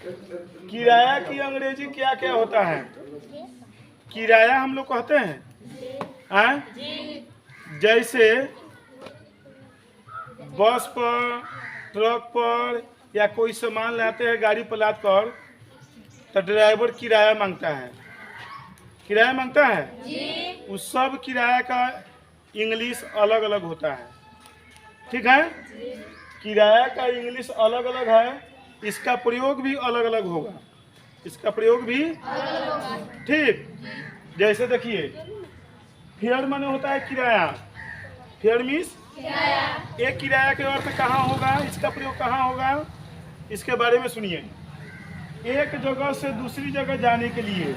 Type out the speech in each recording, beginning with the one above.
किराया की अंग्रेजी क्या क्या होता है? किराया हम लोग कहते हैं जैसे बस पर, ट्रक पर या कोई सामान लाते हैं गाड़ी पर लाद कर, तो ड्राइवर किराया मांगता है। किराया मांगता है। उस सब किराया का इंग्लिश अलग अलग होता है। ठीक है। किराया का इंग्लिश अलग अलग है, इसका प्रयोग भी अलग अलग होगा। इसका प्रयोग भी ठीक। जैसे देखिए, फेयर माने होता है किराया। फेयर मीन्स एक किराया के अर्थ कहाँ होगा, इसका प्रयोग कहाँ होगा, इसके बारे में सुनिए। एक जगह से दूसरी जगह जाने के लिए,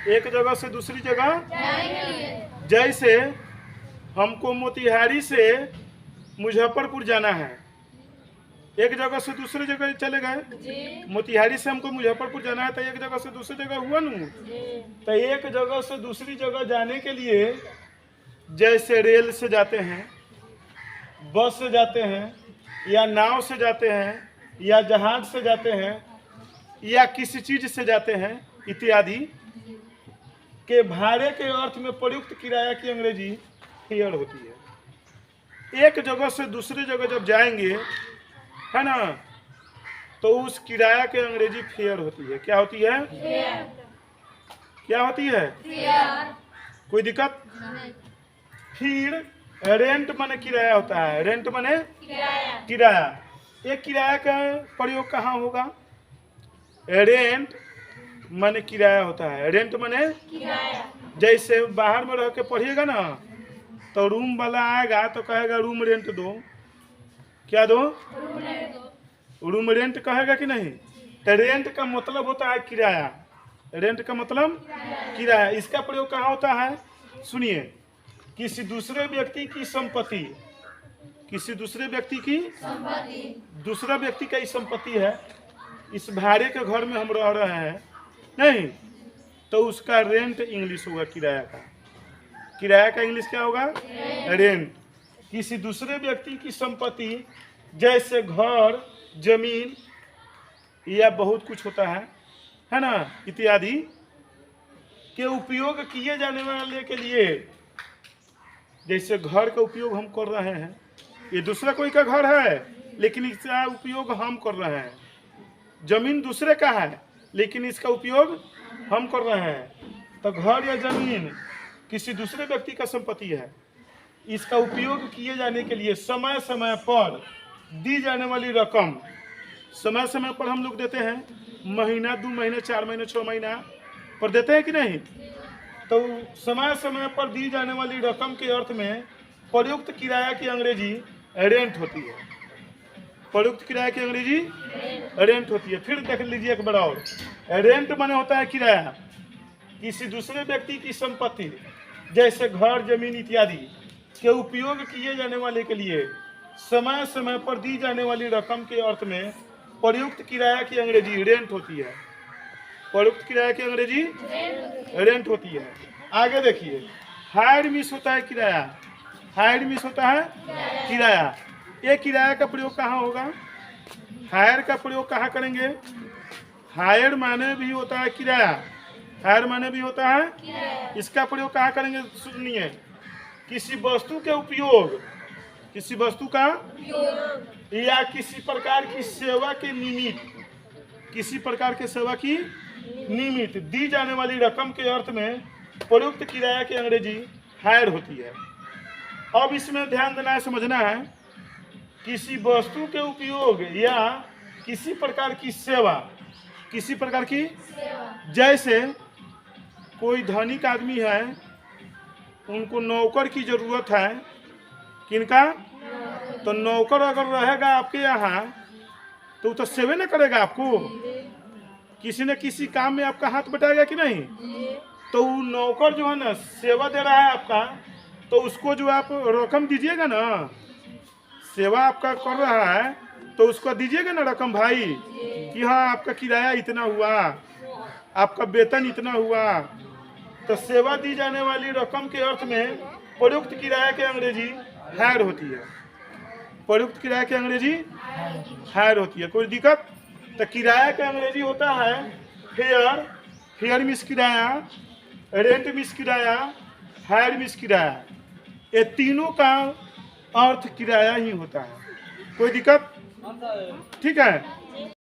एक जगह से दूसरी जगह, जैसे हमको मोतिहारी से मुजफ्फरपुर जाना है। एक जगह से दूसरी जगह चले गए, मोतिहारी से हमको मुजफ्फरपुर जाना है, तो एक जगह से दूसरी जगह हुआ नू। तो एक जगह से दूसरी जगह जाने के लिए जैसे रेल से जाते हैं, बस से जाते हैं, या नाव से जाते हैं, या जहाज से जाते हैं, या किसी चीज से जाते हैं इत्यादि के भाड़े के अर्थ में प्रयुक्त किराया की अंग्रेजी फेयर होती है। एक जगह से दूसरी जगह जब जाएंगे, है ना, तो उस किराया के अंग्रेजी फेयर होती है। क्या होती है? क्या होती है? कोई दिक्कत? फिर रेंट माने किराया होता है। रेंट माने किराया। एक किराया का प्रयोग कहाँ होगा? रेंट माने किराया होता है। रेंट माने जैसे बाहर में रह के पढ़िएगा ना, तो रूम वाला आएगा तो कहेगा रूम रेंट दो। क्या दो? रूम रेंट कहेगा कि नहीं? तो रेंट का मतलब होता है किराया। रेंट का मतलब किराया। इसका प्रयोग कहाँ होता है? सुनिए, किसी दूसरे व्यक्ति की संपत्ति, किसी दूसरे व्यक्ति की दूसरा व्यक्ति का ही संपत्ति है, इस भाड़े के घर में हम रह रहे हैं नहीं, तो उसका रेंट इंग्लिश होगा किराया का। किराया का इंग्लिश क्या होगा? रेंट। किसी दूसरे व्यक्ति की संपत्ति जैसे घर, जमीन या बहुत कुछ होता है ना, इत्यादि के उपयोग किए जाने वाले के लिए, जैसे घर का उपयोग हम कर रहे हैं, ये दूसरा कोई का घर है लेकिन इसका उपयोग हम कर रहे हैं। जमीन दूसरे का है लेकिन इसका उपयोग हम कर रहे हैं। तो घर या जमीन किसी दूसरे व्यक्ति का संपत्ति है, इसका उपयोग किए जाने के लिए समय समय पर दी जाने वाली रकम, समय समय पर हम लोग देते हैं, महीना, 2 महीने, 4 महीने, 6 महीना पर देते हैं कि नहीं? तो समय समय पर दी जाने वाली रकम के अर्थ में प्रयुक्त किराया की अंग्रेजी रेंट होती है। प्रयुक्त किराया की अंग्रेजी रेंट होती है। फिर देख लीजिए एक बार और, रेंट माने होता है किराया। किसी दूसरे व्यक्ति की संपत्ति जैसे घर, जमीन इत्यादि के उपयोग किए जाने वाले के लिए समय समय पर दी जाने वाली रकम के अर्थ में प्रयुक्त किराया की अंग्रेजी रेंट होती है। प्रयुक्त किराया की अंग्रेजी रेंट होती है। आगे देखिए, हायर मीस होता है किराया। हायर मीस होता है किराया। ये किराया का प्रयोग कहाँ होगा? हायर का प्रयोग कहाँ करेंगे? हायर माने भी होता है किराया, हायर माने भी होता है। इसका प्रयोग कहाँ करेंगे? सुनिए, किसी वस्तु के उपयोग, किसी वस्तु का या किसी प्रकार की सेवा के निमित्त, किसी प्रकार के सेवा की निमित्त दी जाने वाली रकम के अर्थ में प्रयुक्त किराया की अंग्रेजी हायर होती है। अब इसमें ध्यान देना है, समझना है, किसी वस्तु के उपयोग या किसी प्रकार की सेवा, किसी प्रकार की, जैसे कोई धनिक आदमी है, उनको नौकर की जरूरत है। किनका? तो नौकर अगर रहेगा आपके यहाँ तो वो तो सेवा न करेगा आपको, किसी न किसी काम में आपका हाथ बटाएगा कि नहीं? तो वो नौकर जो है ना, सेवा दे रहा है आपका, तो उसको जो आप रकम दीजिएगा ना, सेवा आपका कर रहा है तो उसको दीजिएगा ना रकम भाई, कि हाँ आपका किराया इतना हुआ, आपका वेतन इतना हुआ। तो सेवा दी जाने वाली रकम के अर्थ में प्रयुक्त किराया की अंग्रेजी हायर होती है। प्रयुक्त किराया की अंग्रेजी हायर होती है। कोई दिक्कत? तो किराया का अंग्रेजी होता है फेयर, फेयर मीन्स किराया, रेंट मीन्स किराया, हायर मीन्स किराया। ये तीनों का अर्थ किराया ही होता है। कोई दिक्कत? ठीक है।